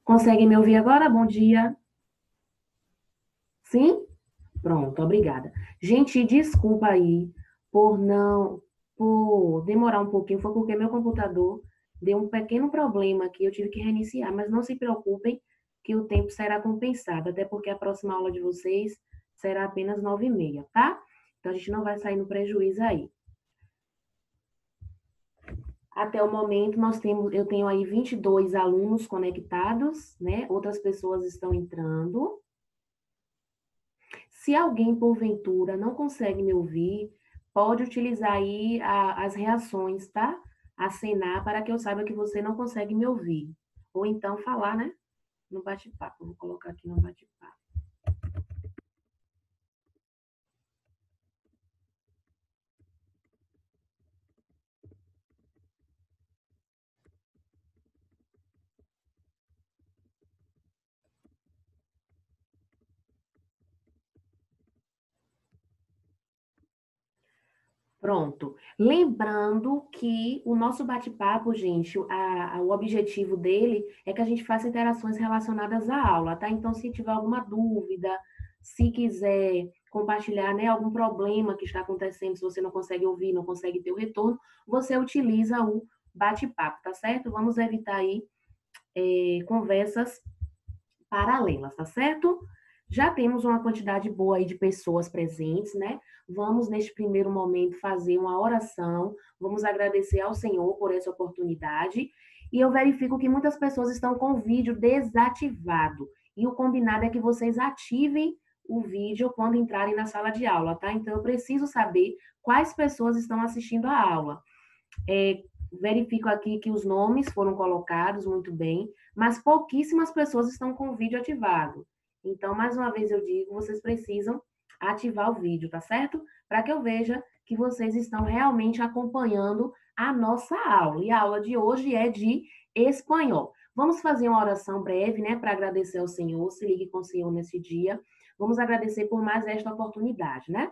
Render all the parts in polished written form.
Conseguem me ouvir agora? Bom dia. Sim? Pronto, obrigada. Gente, desculpa aí por não, por demorar um pouquinho, foi porque meu computador deu um pequeno problema aqui, eu tive que reiniciar, mas não se preocupem que o tempo será compensado, até porque a próxima aula de vocês será apenas 9h30, tá? Então a gente não vai sair no prejuízo aí. Até o momento eu tenho aí 22 alunos conectados, né? Outras pessoas estão entrando. Se alguém, porventura, não consegue me ouvir, pode utilizar aí as reações, tá? Acenar para que eu saiba que você não consegue me ouvir. Ou então falar, né? No bate-papo. Vou colocar aqui no bate-papo. Pronto. Lembrando que o nosso bate-papo, gente, o objetivo dele é que a gente faça interações relacionadas à aula, tá? Então, se tiver alguma dúvida, se quiser compartilhar, né, algum problema que está acontecendo, se você não consegue ouvir, não consegue ter o retorno, você utiliza o bate-papo, tá certo? Vamos evitar aí conversas paralelas, tá certo? Já temos uma quantidade boa aí de pessoas presentes, né? Vamos, neste primeiro momento, fazer uma oração. Vamos agradecer ao Senhor por essa oportunidade. E eu verifico que muitas pessoas estão com o vídeo desativado. E o combinado é que vocês ativem o vídeo quando entrarem na sala de aula, tá? Então, eu preciso saber quais pessoas estão assistindo a aula. Verifico aqui que os nomes foram colocados muito bem, mas pouquíssimas pessoas estão com o vídeo ativado. Então, mais uma vez eu digo, vocês precisam ativar o vídeo, tá certo? Para que eu veja que vocês estão realmente acompanhando a nossa aula. E a aula de hoje é de espanhol. Vamos fazer uma oração breve, né, para agradecer ao Senhor. Se ligue com o Senhor nesse dia. Vamos agradecer por mais esta oportunidade, né?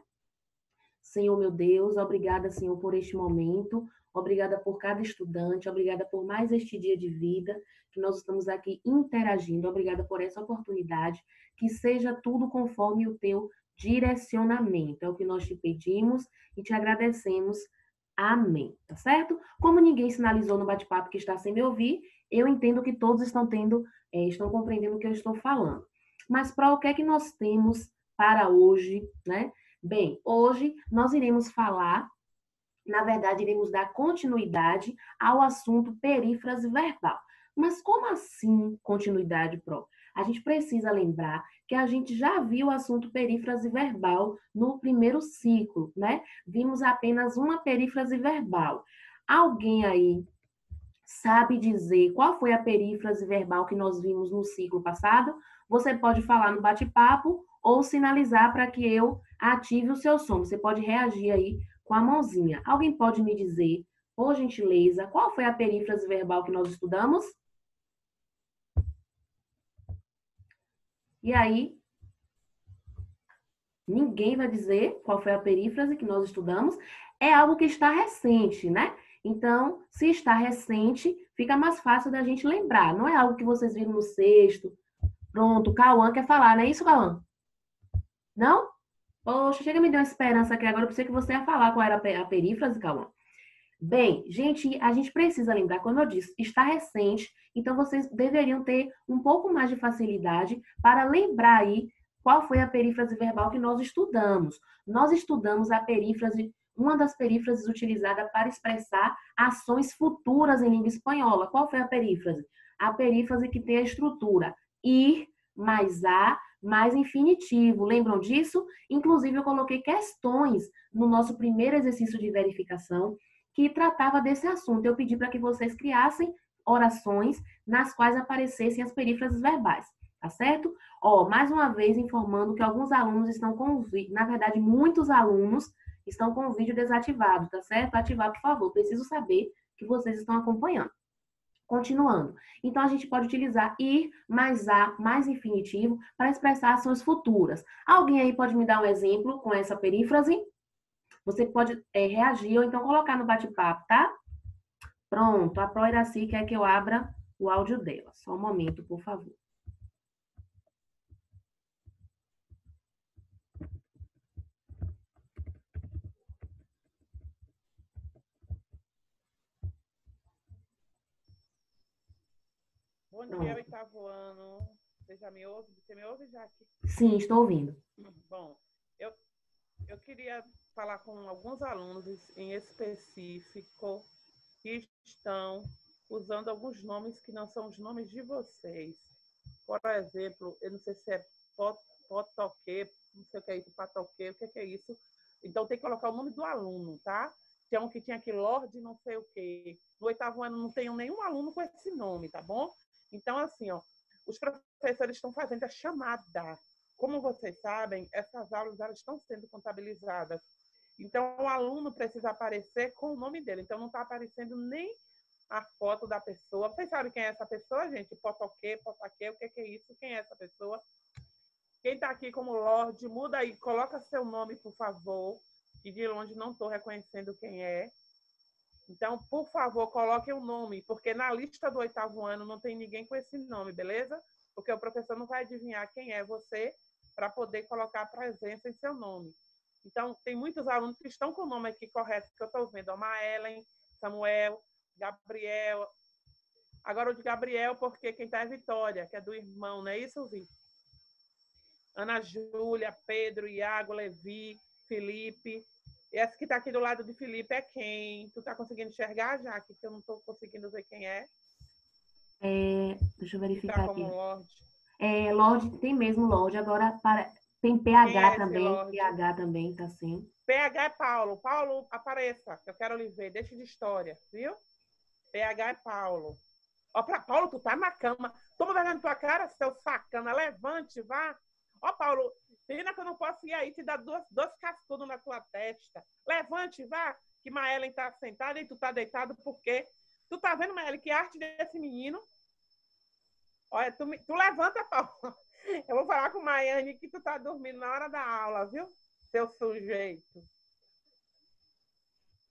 Senhor meu Deus, obrigada, Senhor, por este momento, obrigada por cada estudante, obrigada por mais este dia de vida que nós estamos aqui interagindo, obrigada por essa oportunidade, que seja tudo conforme o teu direcionamento. É o que nós te pedimos e te agradecemos. Amém. Tá certo? Como ninguém sinalizou no bate-papo que está sem me ouvir, eu entendo que todos estão estão compreendendo o que eu estou falando. Mas para o que é que nós temos para hoje, né? Bem, hoje nós iremos falar, na verdade, iremos dar continuidade ao assunto perífrase verbal. Mas como assim continuidade, Pro? A gente precisa lembrar que a gente já viu o assunto perífrase verbal no primeiro ciclo, né? Vimos apenas uma perífrase verbal. Alguém aí sabe dizer qual foi a perífrase verbal que nós vimos no ciclo passado? Você pode falar no bate-papo ou sinalizar para que eu ative o seu som. Você pode reagir aí com a mãozinha. Alguém pode me dizer, por gentileza, qual foi a perífrase verbal que nós estudamos? E aí, ninguém vai dizer qual foi a perífrase que nós estudamos. É algo que está recente, né? Então, se está recente, fica mais fácil da gente lembrar. Não é algo que vocês viram no sexto. Pronto, o Cauã quer falar, não é isso, Cauã? Não? Poxa, chega me deu uma esperança aqui agora. Eu pensei que você ia falar qual era a perífrase, Cauã. Bem, gente, a gente precisa lembrar, como eu disse, está recente, então vocês deveriam ter um pouco mais de facilidade para lembrar aí qual foi a perífrase verbal que nós estudamos. Nós estudamos a perífrase, uma das perífrases utilizada para expressar ações futuras em língua espanhola. Qual foi a perífrase? A perífrase que tem a estrutura ir mais a mais infinitivo. Lembram disso? Inclusive, eu coloquei questões no nosso primeiro exercício de verificação que tratava desse assunto. Eu pedi para que vocês criassem orações nas quais aparecessem as perífrases verbais, tá certo? Ó, mais uma vez informando que alguns alunos estão com o vídeo, na verdade, muitos alunos estão com o vídeo desativado, tá certo? Ativar, por favor. Preciso saber que vocês estão acompanhando. Continuando. Então, a gente pode utilizar ir mais a mais infinitivo para expressar ações futuras. Alguém aí pode me dar um exemplo com essa perífrase? Você pode reagir ou então colocar no bate-papo, tá? Pronto, a Pro Iraci quer que eu abra o áudio dela. Só um momento, por favor. Bom dia, Pronto. oitavo ano. Você já me ouve? Você me ouve, Jaque? Sim, estou ouvindo. Bom, eu, eu queria falar com alguns alunos em específico que estão usando alguns nomes que não são os nomes de vocês. Por exemplo, eu não sei se é potoque, não sei o que é isso, patoque, o que é isso. Então tem que colocar o nome do aluno, tá? Tem um que tinha aqui, Lorde, não sei o quê. No oitavo ano não tenho nenhum aluno com esse nome, tá bom? Então, assim, ó, os professores estão fazendo a chamada. Como vocês sabem, essas aulas elas estão sendo contabilizadas. Então, o aluno precisa aparecer com o nome dele. Então, não está aparecendo nem a foto da pessoa. Vocês sabem quem é essa pessoa, gente? Potoque, potaque, o que é isso? Quem é essa pessoa? Quem está aqui como Lorde, muda aí, coloca seu nome, por favor. Que de longe não estou reconhecendo quem é. Então, por favor, coloquem o nome, porque na lista do oitavo ano não tem ninguém com esse nome, beleza? Porque o professor não vai adivinhar quem é você para poder colocar a presença em seu nome. Então, tem muitos alunos que estão com o nome aqui correto, que eu estou vendo. Ellen, Samuel, Gabriel. Agora o de Gabriel, porque quem está é Vitória, que é do irmão, não é isso, Vi? Ana Júlia, Pedro, Iago, Levi, Felipe. Essa que está aqui do lado de Felipe é quem? Tu está conseguindo enxergar, Jaque? Que eu não estou conseguindo ver quem é. Deixa eu Que está verificar como aqui. Lorde. Lorde, tem mesmo Lorde. Agora tem Quem PH é esse também. Lorde? PH também, tá sim. PH é Paulo. Paulo, apareça. Eu quero lhe ver. Deixa de história, viu? PH é Paulo. Ó, pra Paulo, tu tá na cama. Toma vergonha na tua cara, seu sacana. Levante, vá. Ó, Paulo, pena que eu não posso ir aí te dar dois cascudos na tua testa. Levante, vá. Que Maelen tá sentada e tu tá deitado, por quê? Tu tá vendo, Maelen, que arte desse menino? Olha, tu levanta, Paulo. Eu vou falar com Maiane que tu tá dormindo na hora da aula, viu? Seu sujeito.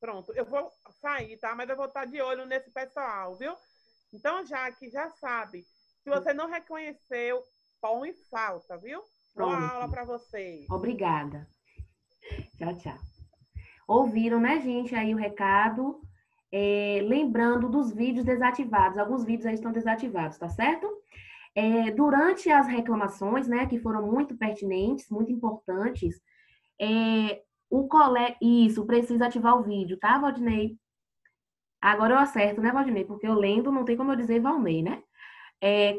Pronto, eu vou sair, tá? Mas eu vou estar de olho nesse pessoal, viu? Então, já que já sabe, se você não reconheceu, põe falta, viu? Boa aula Pronto. para vocês. Obrigada. Tchau, tchau. Ouviram, né, gente, aí o recado. Lembrando dos vídeos desativados. Alguns vídeos aí estão desativados, tá certo? Durante as reclamações, né, que foram muito pertinentes, muito importantes, o colega... Isso, precisa ativar o vídeo, tá, Valdinei? Agora eu acerto, né, Valdinei? Porque eu lendo não tem como eu dizer Valnei, né?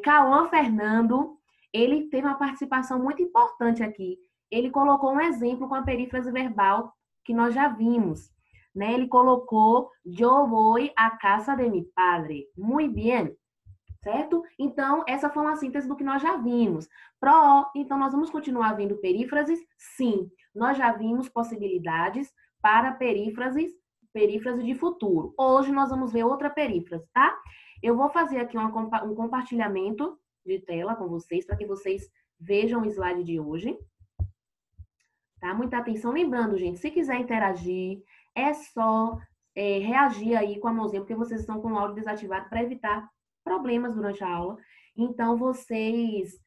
Cauã Fernando, ele teve uma participação muito importante aqui. Ele colocou um exemplo com a perífrase verbal que nós já vimos. Né? Ele colocou "yo voy a casa de mi padre". Muy bien. Certo? Então, essa foi uma síntese do que nós já vimos. Pro, então, nós vamos continuar vendo perífrases? Sim. Nós já vimos possibilidades para perífrase de futuro. Hoje nós vamos ver outra perífrase, tá? Eu vou fazer aqui um compartilhamento de tela com vocês, para que vocês vejam o slide de hoje. Tá? Muita atenção. Lembrando, gente, se quiser interagir, é só reagir aí com a mãozinha, porque vocês estão com o áudio desativado para evitar problemas durante a aula. Então, vocês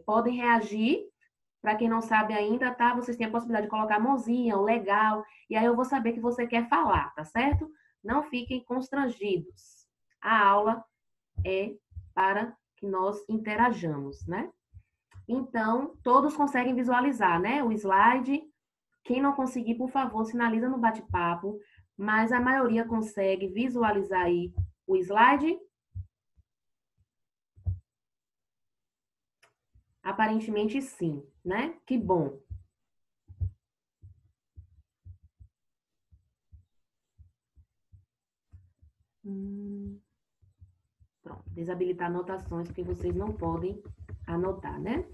podem reagir. Para quem não sabe ainda, tá? Vocês têm a possibilidade de colocar a mãozinha, o legal, e aí eu vou saber que você quer falar, tá certo? Não fiquem constrangidos. A aula é para que nós interajamos, né? Então, todos conseguem visualizar, né? O slide. Quem não conseguir, por favor, sinaliza no bate-papo, mas a maioria consegue visualizar aí o slide. Aparentemente sim, né? Que bom. Pronto, desabilitar anotações, porque vocês não podem anotar, né?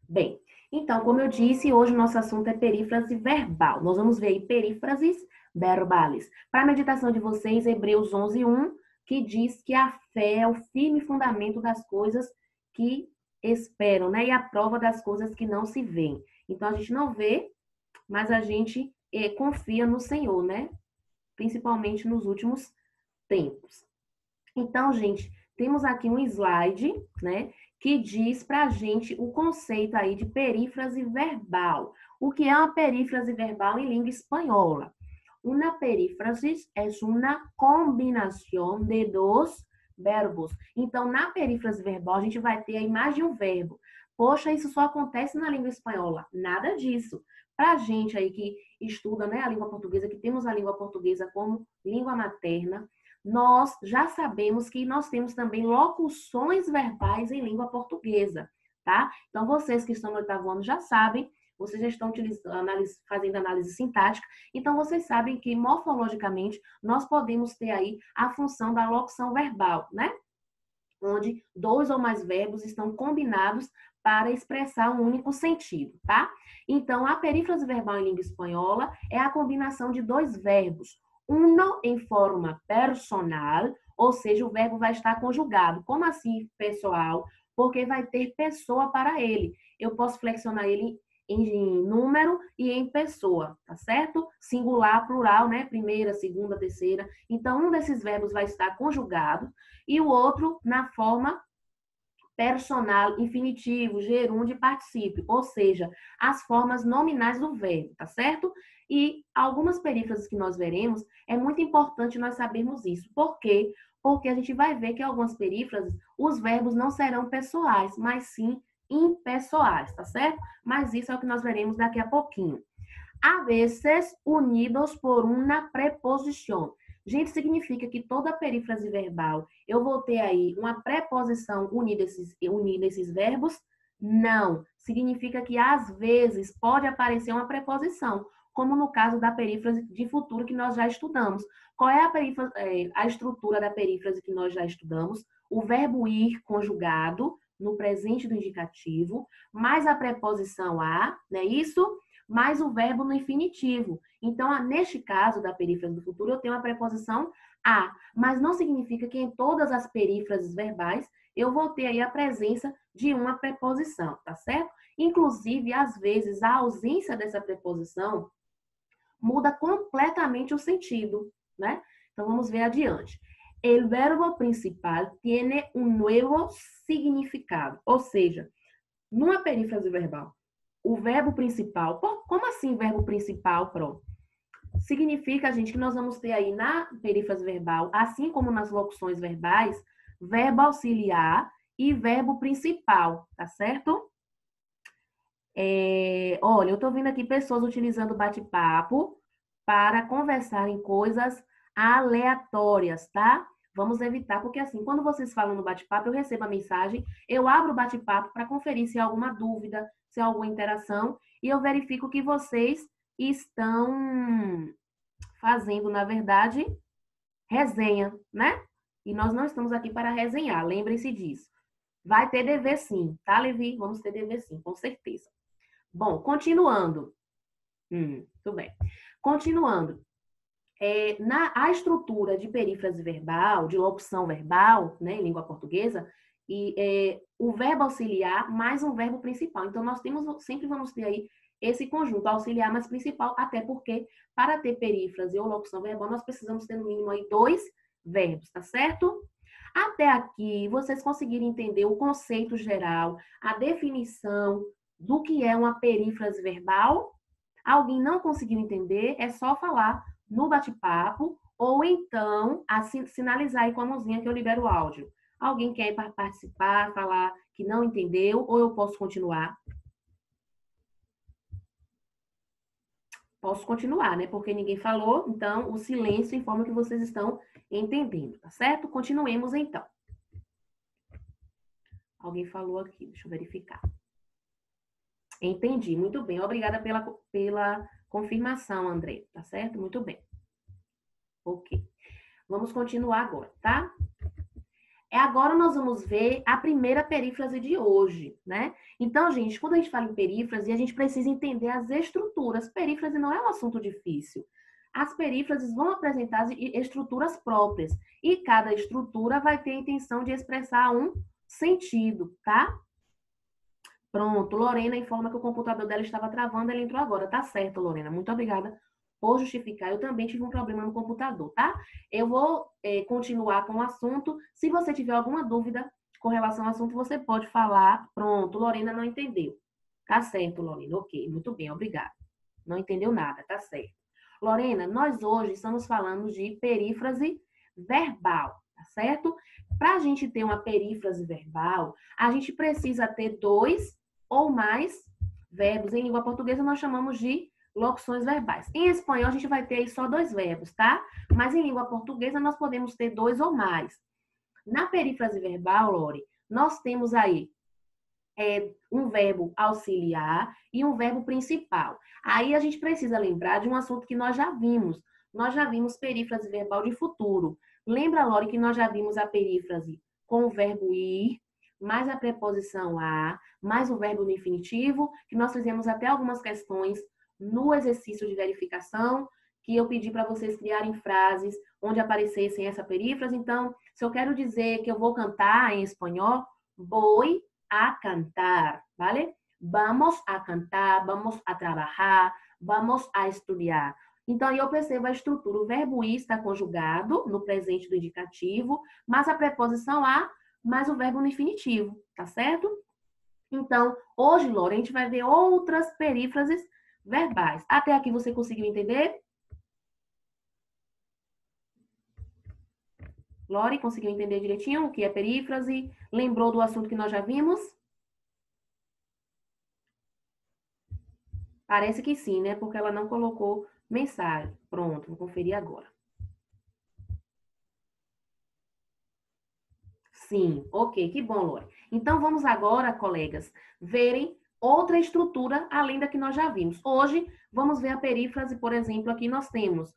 Bem, então, como eu disse, hoje o nosso assunto é perífrase verbal. Nós vamos ver aí perífrases verbales. Para a meditação de vocês, Hebreus 11:1, que diz que a fé é o firme fundamento das coisas que esperam, né? E a prova das coisas que não se veem. Então, a gente não vê, mas a gente confia no Senhor, né? Principalmente nos últimos tempos. Então, gente, temos aqui um slide, né, que diz para a gente o conceito aí de perífrase verbal. O que é uma perífrase verbal em língua espanhola? Una perífrasis es una combinación de dos verbos. Então, na perífrase verbal, a gente vai ter a imagem de um verbo. Poxa, isso só acontece na língua espanhola. Nada disso. Para a gente aí que estuda, né, a língua portuguesa, que temos a língua portuguesa como língua materna, nós já sabemos que nós temos também locuções verbais em língua portuguesa, tá? Então, vocês que estão no 8º ano já sabem, vocês já estão fazendo análise sintática, então vocês sabem que morfologicamente nós podemos ter aí a função da locução verbal, né? Onde 2 ou mais verbos estão combinados para expressar um único sentido, tá? Então, a perífrase verbal em língua espanhola é a combinação de 2 verbos, uno em forma personal, ou seja, o verbo vai estar conjugado. Como assim, pessoal? Porque vai ter pessoa para ele. Eu posso flexionar ele em número e em pessoa, tá certo? Singular, plural, né? Primeira, segunda, terceira. Então, um desses verbos vai estar conjugado e o outro na forma personal, infinitivo, gerúndio e particípio, ou seja, as formas nominais do verbo, tá certo? E algumas perífrases que nós veremos, é muito importante nós sabermos isso. Por quê? Porque a gente vai ver que em algumas perífrases, os verbos não serão pessoais, mas sim impessoais, tá certo? Mas isso é o que nós veremos daqui a pouquinho. A veces unidos por uma preposição. Gente, significa que toda perífrase verbal, eu vou ter aí uma preposição unida esses verbos? Não. Significa que, às vezes, pode aparecer uma preposição, como no caso da perífrase de futuro que nós já estudamos. Qual é a estrutura da perífrase que nós já estudamos? O verbo ir conjugado no presente do indicativo, mais a preposição a, não é isso? Mais o verbo no infinitivo. Então, neste caso da perífrase do futuro, eu tenho a preposição a, mas não significa que em todas as perífrases verbais eu vou ter aí a presença de uma preposição, tá certo? Inclusive, às vezes, a ausência dessa preposição muda completamente o sentido, né? Então, vamos ver adiante. El verbo principal tiene un nuevo significado, ou seja, numa perífrase verbal, o verbo principal, como assim verbo principal, Pro? Significa, gente, que nós vamos ter aí na perífrase verbal, assim como nas locuções verbais, verbo auxiliar e verbo principal, tá certo? Olha, eu estou vendo aqui pessoas utilizando bate-papo para conversar em coisas aleatórias, tá? Vamos evitar, porque assim, quando vocês falam no bate-papo, eu recebo a mensagem, eu abro o bate-papo para conferir se há alguma dúvida, se há alguma interação, e eu verifico que vocês estão fazendo, na verdade, resenha, né? E nós não estamos aqui para resenhar, lembrem-se disso. Vai ter dever sim, tá, Levi? Vamos ter dever sim, com certeza. Bom, continuando. Tudo bem. Continuando. A estrutura de perífrase verbal, de locução verbal, né, em língua portuguesa, o verbo auxiliar mais um verbo principal. Então, nós sempre vamos ter aí esse conjunto auxiliar mais principal, até porque, para ter perífrase ou locução verbal, nós precisamos ter no mínimo aí 2 verbos, tá certo? Até aqui, vocês conseguiram entender o conceito geral, a definição do que é uma perífrase verbal? Alguém não conseguiu entender? É só falar no bate-papo ou então sinalizar aí com a mãozinha que eu libero o áudio. Alguém quer participar, falar que não entendeu ou eu posso continuar? Posso continuar, né? Porque ninguém falou, então o silêncio informa que vocês estão entendendo, tá certo? Continuemos então. Alguém falou aqui, deixa eu verificar. Entendi, muito bem. Obrigada pela confirmação, André, tá certo? Muito bem. Ok. Vamos continuar agora, tá? Agora nós vamos ver a primeira perífrase de hoje, né? Então, gente, quando a gente fala em perífrase, a gente precisa entender as estruturas. Perífrase não é um assunto difícil. As perífrases vão apresentar as estruturas próprias e cada estrutura vai ter a intenção de expressar um sentido, tá? Pronto, Lorena informa que o computador dela estava travando, ela entrou agora. Tá certo, Lorena. Muito obrigada por justificar, eu também tive um problema no computador, tá? Eu vou continuar com o assunto. Se você tiver alguma dúvida com relação ao assunto, você pode falar. Pronto, Lorena não entendeu. Tá certo, Lorena. Ok, muito bem, obrigada. Não entendeu nada, tá certo. Lorena, nós hoje estamos falando de perífrase verbal, tá certo? Para a gente ter uma perífrase verbal, a gente precisa ter 2 ou mais verbos. Em língua portuguesa, nós chamamos de locuções verbais. Em espanhol, a gente vai ter aí só 2 verbos, tá? Mas em língua portuguesa, nós podemos ter 2 ou mais. Na perífrase verbal, Lore, nós temos aí um verbo auxiliar e um verbo principal. Aí a gente precisa lembrar de um assunto que nós já vimos. Nós já vimos perífrase verbal de futuro. Lembra, Lore, que nós já vimos a perífrase com o verbo ir, mais a preposição a, mais o verbo no infinitivo, que nós fizemos até algumas questões no exercício de verificação, que eu pedi para vocês criarem frases onde aparecessem essa perífrase. Então, se eu quero dizer que eu vou cantar em espanhol, vou a cantar, ¿vale? Vamos a cantar, vamos a trabalhar, vamos a estudar. Então, aí eu percebo a estrutura. O verbo ir está conjugado no presente do indicativo, mas a preposição a, mais o verbo no infinitivo, tá certo? Então, hoje, Laura, a gente vai ver outras perífrases verbais. Até aqui você conseguiu entender? Lore, conseguiu entender direitinho o que é perífrase? Lembrou do assunto que nós já vimos? Parece que sim, né? Porque ela não colocou mensagem. Pronto, vou conferir agora. Sim, ok, que bom, Lore. Então, vamos agora, colegas, verem outra estrutura além da que nós já vimos. Hoje, vamos ver a perífrase, por exemplo, aqui nós temos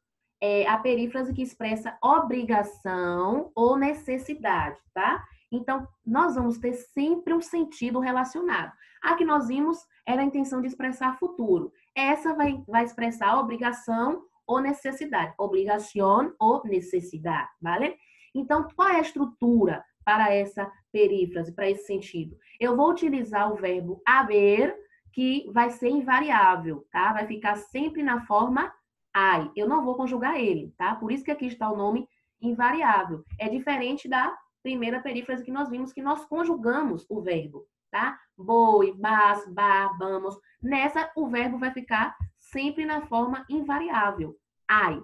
a perífrase que expressa obrigação ou necessidade, tá? Então, nós vamos ter sempre um sentido relacionado. A que nós vimos era a intenção de expressar futuro. Essa vai expressar obrigação ou necessidade. Obrigação ou necessidade, vale? Então, qual é a estrutura para essa perífrase, para esse sentido? Eu vou utilizar o verbo haver, que vai ser invariável, tá? Vai ficar sempre na forma I. Eu não vou conjugar ele, tá? Por isso que aqui está o nome invariável. É diferente da primeira perífrase que nós vimos, que nós conjugamos o verbo, tá? Boi, bas, ba, vamos. Nessa, o verbo vai ficar sempre na forma invariável. I.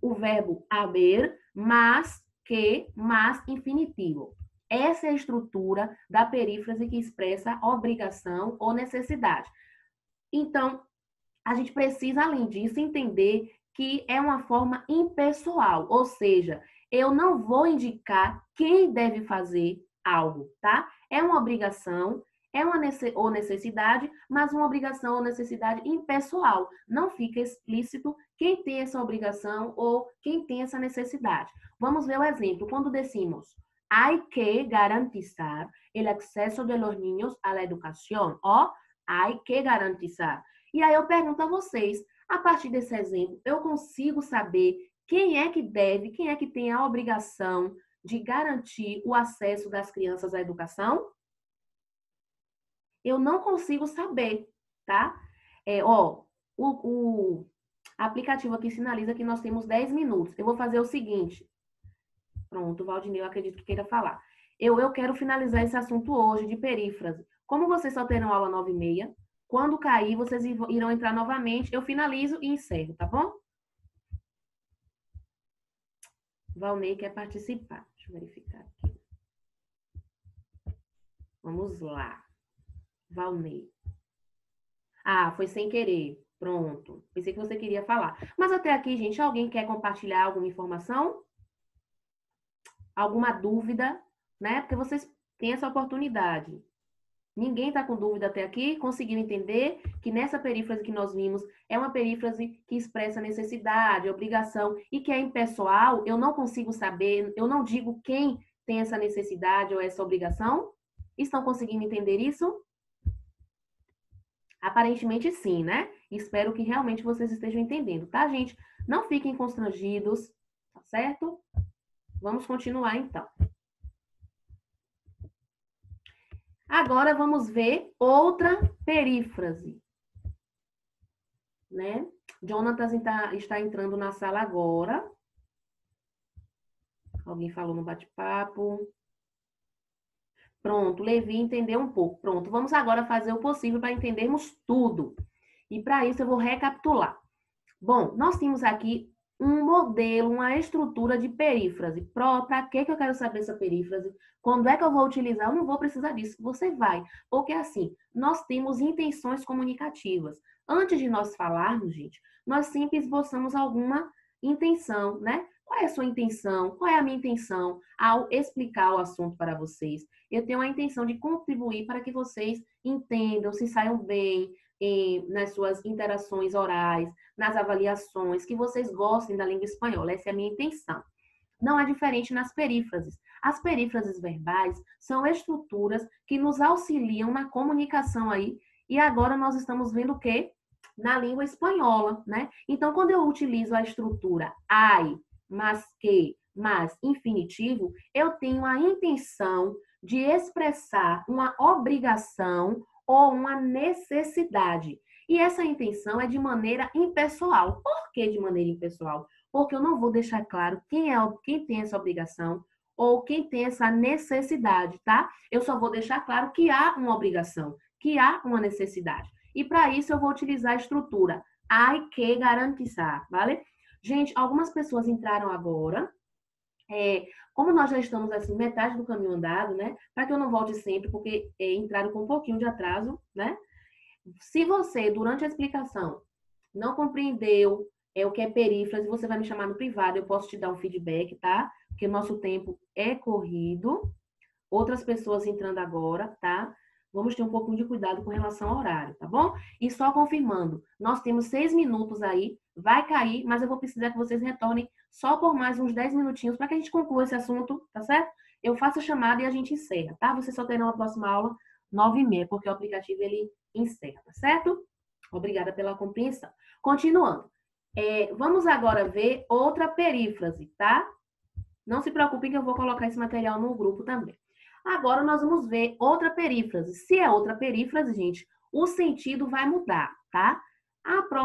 O verbo haver, mas, que, mas, infinitivo. Essa é a estrutura da perífrase que expressa obrigação ou necessidade. Então, a gente precisa, além disso, entender que é uma forma impessoal, ou seja, eu não vou indicar quem deve fazer algo, tá? É uma obrigação, é uma ou necessidade, mas uma obrigação ou necessidade impessoal. Não fica explícito quem tem essa obrigação ou quem tem essa necessidade. Vamos ver o exemplo. Quando decimos, hay que garantizar el acceso de los niños a la educación, ó, hay que garantizar. E aí eu pergunto a vocês, a partir desse exemplo, eu consigo saber quem é que deve, quem é que tem a obrigação de garantir o acesso das crianças à educação? Eu não consigo saber, tá? O aplicativo aqui sinaliza que nós temos 10 minutos. Eu vou fazer o seguinte. Pronto, o Valdinei, eu acredito que queira falar. Eu quero finalizar esse assunto hoje de perífrase. Como vocês só terão aula 9h30, quando cair, vocês irão entrar novamente. Eu finalizo e encerro, tá bom? Valnei quer participar. Deixa eu verificar aqui. Vamos lá. Valnei. Ah, foi sem querer. Pronto. Pensei que você queria falar. Mas até aqui, gente, alguém quer compartilhar alguma informação? Alguma dúvida, né? Porque vocês têm essa oportunidade. Ninguém está com dúvida até aqui? Conseguiu entender que nessa perífrase que nós vimos é uma perífrase que expressa necessidade, obrigação e que é impessoal? Eu não consigo saber, eu não digo quem tem essa necessidade ou essa obrigação? Estão conseguindo entender isso? Aparentemente sim, né? Espero que realmente vocês estejam entendendo, tá, gente? Não fiquem constrangidos, tá certo? Vamos continuar então. Agora vamos ver outra perífrase, né? Jonathan está entrando na sala agora. Alguém falou no bate-papo. Pronto, Levi entendeu um pouco. Pronto, vamos agora fazer o possível para entendermos tudo. E para isso eu vou recapitular. Bom, nós temos aqui um modelo, uma estrutura de perífrase. Para que eu quero saber essa perífrase? Quando é que eu vou utilizar? Eu não vou precisar disso. Você vai. Porque assim, nós temos intenções comunicativas. Antes de nós falarmos, gente, nós sempre esboçamos alguma intenção, né? Qual é a sua intenção? Qual é a minha intenção ao explicar o assunto para vocês? Eu tenho a intenção de contribuir para que vocês entendam, se saiam bem nas suas interações orais, nas avaliações, que vocês gostem da língua espanhola. Essa é a minha intenção. Não é diferente nas perífrases. As perífrases verbais são estruturas que nos auxiliam na comunicação aí. E agora nós estamos vendo o quê? Na língua espanhola, né? Então, quando eu utilizo a estrutura ai, mas que, mas infinitivo, eu tenho a intenção de expressar uma obrigação ou uma necessidade. E essa intenção é de maneira impessoal. Por que de maneira impessoal? Porque eu não vou deixar claro quem tem essa obrigação ou quem tem essa necessidade, tá? Eu só vou deixar claro que há uma obrigação, que há uma necessidade. E para isso eu vou utilizar a estrutura hay que garantizar, vale? Gente, algumas pessoas entraram agora. Como nós já estamos assim, metade do caminho andado, né? Para que eu não volte sempre, porque entraram com um pouquinho de atraso, né? Se você, durante a explicação, não compreendeu o que é perífrase, você vai me chamar no privado, eu posso te dar um feedback, tá? Porque o nosso tempo é corrido. Outras pessoas entrando agora, tá? Vamos ter um pouquinho de cuidado com relação ao horário, tá bom? E só confirmando, nós temos 6 minutos aí, vai cair, mas eu vou precisar que vocês retornem só por mais uns 10 minutinhos para que a gente conclua esse assunto, tá certo? Eu faço a chamada e a gente encerra, tá? Vocês só terão a próxima aula 9h30, porque o aplicativo ele encerra, tá certo? Obrigada pela compreensão. Continuando. Vamos agora ver outra perífrase, tá? Não se preocupem que eu vou colocar esse material no grupo também. Agora nós vamos ver outra perífrase. Se é outra perífrase, gente, o sentido vai mudar, tá?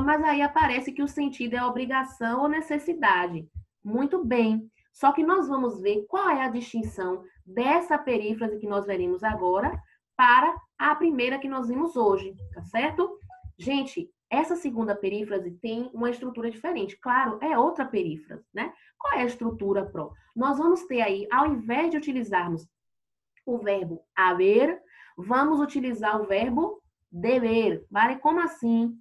Mas aí aparece que o sentido é obrigação ou necessidade. Muito bem. Só que nós vamos ver qual é a distinção dessa perífrase que nós veremos agora para a primeira que nós vimos hoje, tá certo? Gente, essa segunda perífrase tem uma estrutura diferente. Claro, é outra perífrase, né? Qual é a estrutura, Pro? Nós vamos ter aí, ao invés de utilizarmos o verbo haver, vamos utilizar o verbo dever. Vale? Como assim?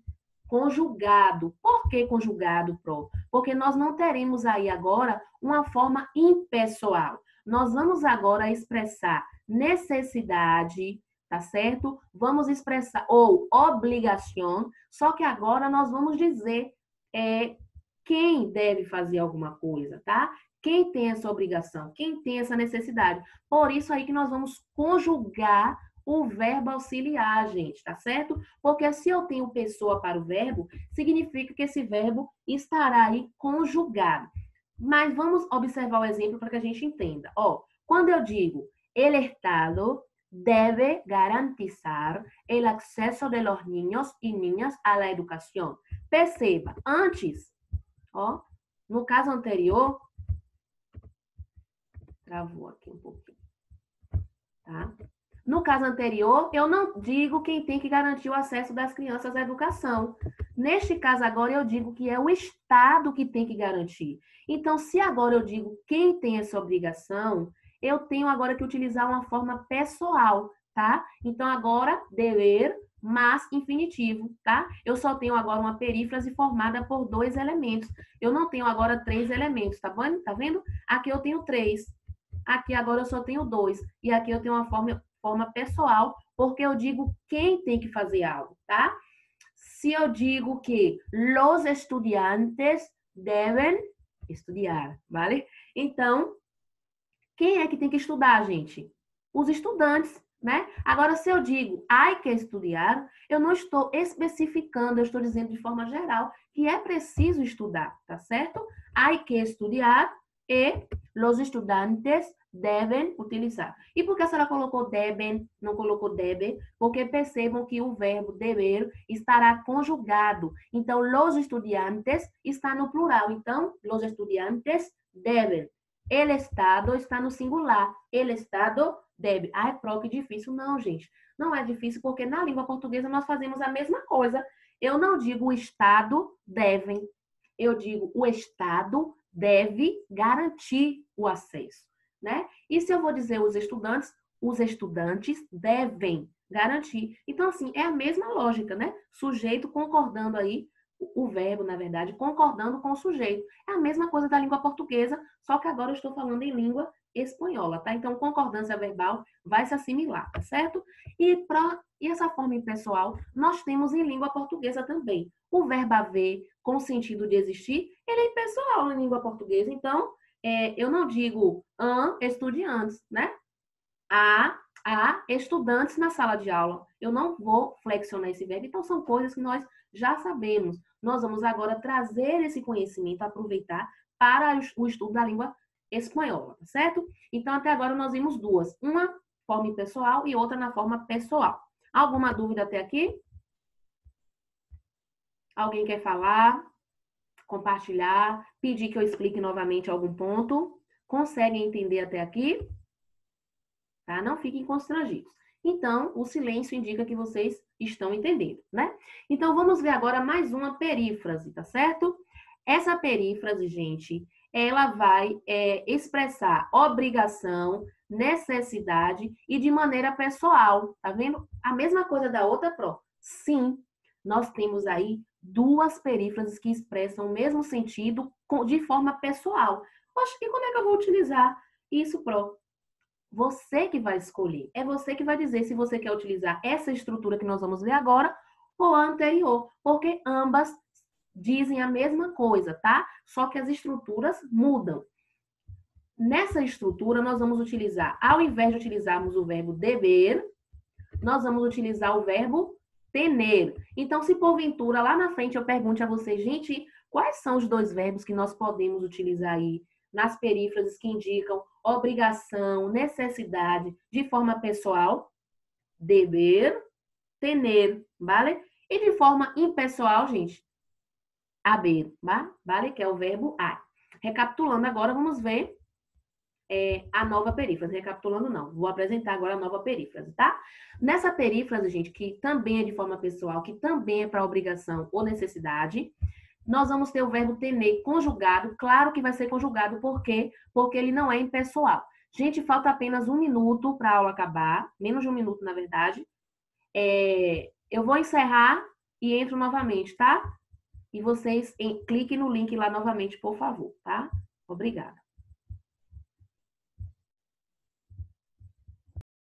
Conjugado. Por que conjugado, Pro? Porque nós não teremos aí agora uma forma impessoal. Nós vamos agora expressar necessidade, tá certo? Vamos expressar, ou obrigação, só que agora nós vamos dizer quem deve fazer alguma coisa, tá? Quem tem essa obrigação, quem tem essa necessidade. Por isso aí que nós vamos conjugar o verbo auxiliar, gente, tá certo? Porque se eu tenho pessoa para o verbo, significa que esse verbo estará aí conjugado. Mas vamos observar o exemplo para que a gente entenda. Quando eu digo el Estado debe garantizar el acceso de los niños y niñas a la educación. Perceba, antes, no caso anterior, travou aqui um pouquinho, tá? No caso anterior, eu não digo quem tem que garantir o acesso das crianças à educação. Neste caso agora, eu digo que é o Estado que tem que garantir. Então, se agora eu digo quem tem essa obrigação, eu tenho agora que utilizar uma forma pessoal, tá? Então, agora, dever, mas infinitivo, tá? Eu só tenho agora uma perífrase formada por 2 elementos. Eu não tenho agora 3 elementos, tá bom? Tá vendo? Aqui eu tenho 3. Aqui agora eu só tenho 2. E aqui eu tenho uma forma pessoal, porque eu digo quem tem que fazer algo, tá? Se eu digo que los estudiantes deben estudar, vale? Então, quem é que tem que estudar, gente? Os estudantes, né? Agora, se eu digo hay que estudar, eu não estou especificando, eu estou dizendo de forma geral que é preciso estudar, tá certo? Hay que estudar e los estudantes devem utilizar. E por que a senhora colocou devem, não colocou deve? Porque percebam que o verbo dever estará conjugado. Então, los estudiantes está no plural. Então, los estudiantes devem. El Estado está no singular. El Estado deve. Ah, que difícil. Não, gente. Não é difícil porque na língua portuguesa nós fazemos a mesma coisa. Eu não digo o Estado devem. Eu digo o Estado deve garantir o acesso, né? E se eu vou dizer os estudantes devem garantir. Então, assim, é a mesma lógica, né? Sujeito concordando aí, o verbo, na verdade, concordando com o sujeito. É a mesma coisa da língua portuguesa, só que agora eu estou falando em língua espanhola, tá? Então, concordância verbal vai se assimilar, tá certo? E essa forma impessoal nós temos em língua portuguesa também. O verbo haver, com o sentido de existir, ele é impessoal em língua portuguesa. Então, eu não digo estudiantes, né? Há estudantes na sala de aula. Eu não vou flexionar esse verbo. Então, são coisas que nós já sabemos. Nós vamos agora trazer esse conhecimento, aproveitar para o estudo da língua espanhola, tá certo? Então, até agora nós vimos duas. Uma forma impessoal e outra na forma pessoal. Alguma dúvida até aqui? Alguém quer falar? Compartilhar? Pedir que eu explique novamente algum ponto? Conseguem entender até aqui? Tá? Não fiquem constrangidos. Então, o silêncio indica que vocês estão entendendo, né? Então, vamos ver agora mais uma perífrase, tá certo? Essa perífrase, gente, ela vai expressar obrigação, necessidade e de maneira pessoal. Tá vendo? A mesma coisa da outra pró. Sim, nós temos aí duas perífrases que expressam o mesmo sentido de forma pessoal. Poxa, e como é que eu vou utilizar isso, pró? Você que vai escolher. É você que vai dizer se você quer utilizar essa estrutura que nós vamos ver agora ou a anterior, porque ambas dizem a mesma coisa, tá? Só que as estruturas mudam. Nessa estrutura, nós vamos utilizar, ao invés de utilizarmos o verbo dever, nós vamos utilizar o verbo tener. Então, se porventura lá na frente eu pergunte a vocês, gente, quais são os dois verbos que nós podemos utilizar aí nas perífrases que indicam obrigação, necessidade de forma pessoal? Dever, tener, vale? E de forma impessoal, gente, haver, vale? Que é o verbo a. Recapitulando agora, vamos ver a nova perífrase. Recapitulando, não. Vou apresentar agora a nova perífrase, tá? Nessa perífrase, gente, que também é de forma pessoal, que também é para obrigação ou necessidade, nós vamos ter o verbo tener conjugado. Claro que vai ser conjugado, por quê? Porque ele não é impessoal. Gente, falta apenas 1 minuto para a aula acabar. Menos de 1 minuto, na verdade. Eu vou encerrar e entro novamente, tá? E vocês cliquem no link lá novamente, por favor, tá? Obrigada.